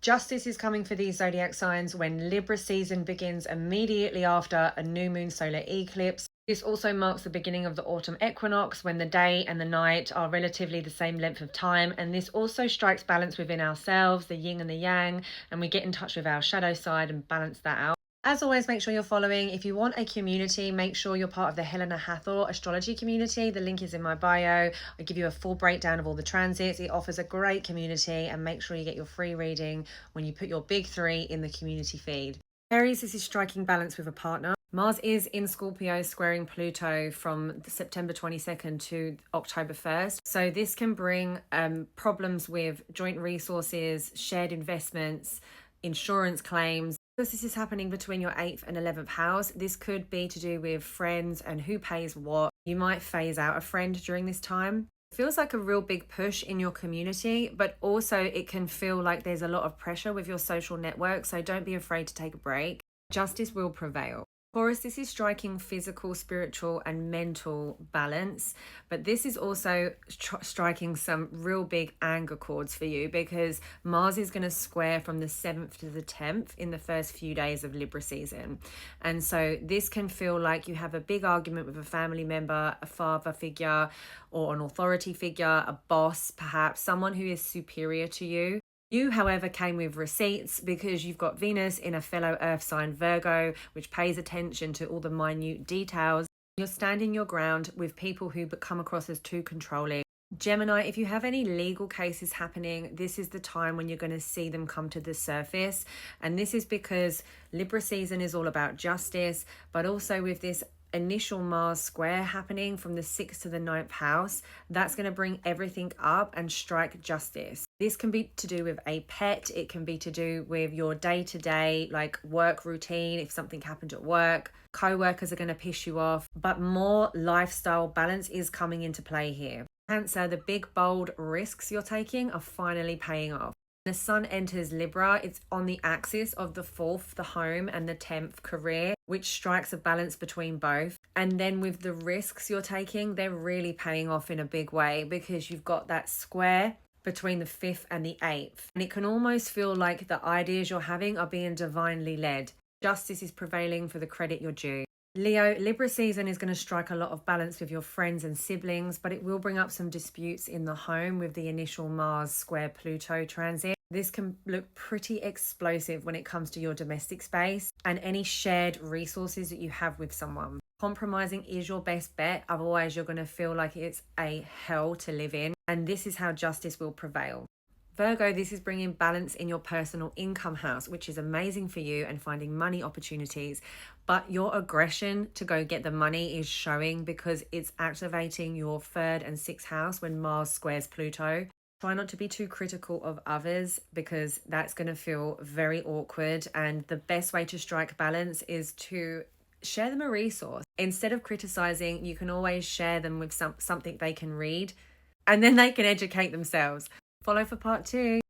Justice is coming for these zodiac signs when Libra season begins immediately after a new moon solar eclipse. This also marks the beginning of the autumn equinox when the day and the night are relatively the same length of time. And this also strikes balance within ourselves, the yin and the yang, and we get in touch with our shadow side and balance that out. As always, make sure you're following. If you want a community, make sure you're part of the Helena Hathor astrology community. The link is in my bio. I give you a full breakdown of all the transits. It offers a great community, and make sure you get your free reading when you put your big three in the community feed. Aries, this is striking balance with a partner. Mars is in Scorpio, squaring Pluto from September 22nd to October 1st. So this can bring problems with joint resources, shared investments, insurance claims. Because this is happening between your 8th and 11th house, this could be to do with friends and who pays what. You might phase out a friend during this time. It feels like a real big push in your community, but also it can feel like there's a lot of pressure with your social network, so don't be afraid to take a break. Justice will prevail. Taurus, this is striking physical, spiritual, and mental balance, but this is also striking some real big anger chords for you because Mars is going to square from the 7th to the 10th in the first few days of Libra season. And so this can feel like you have a big argument with a family member, a father figure, or an authority figure, a boss, perhaps someone who is superior to you. You, however, came with receipts because you've got Venus in a fellow earth sign Virgo, which pays attention to all the minute details. You're standing your ground with people who come across as too controlling. Gemini, if you have any legal cases happening, this is the time when you're going to see them come to the surface. And this is because Libra season is all about justice, but also with this initial Mars square happening from the 6th to the 9th house, that's going to bring everything up and strike justice. This can be to do with a pet. It can be to do with your day-to-day, like work routine. If something happened at work, co-workers are going to piss you off, but more lifestyle balance is coming into play here. Cancer, the big, bold risks you're taking are finally paying off. The sun enters Libra, it's on the axis of the 4th, the home, and the 10th, career, which strikes a balance between both. And then with the risks you're taking, they're really paying off in a big way because you've got that square between the 5th and the 8th. And it can almost feel like the ideas you're having are being divinely led. Justice is prevailing for the credit you're due. Leo, Libra season is going to strike a lot of balance with your friends and siblings, but it will bring up some disputes in the home with the initial Mars square Pluto transit. This can look pretty explosive when it comes to your domestic space and any shared resources that you have with someone. Compromising is your best bet, otherwise you're going to feel like it's a hell to live in, and this is how justice will prevail. Virgo, this is bringing balance in your personal income house, which is amazing for you and finding money opportunities. But your aggression to go get the money is showing because it's activating your 3rd and 6th house when Mars squares Pluto. Try not to be too critical of others because that's going to feel very awkward. And the best way to strike balance is to share them a resource. Instead of criticizing, you can always share them with something they can read, and then they can educate themselves. Follow for part 2.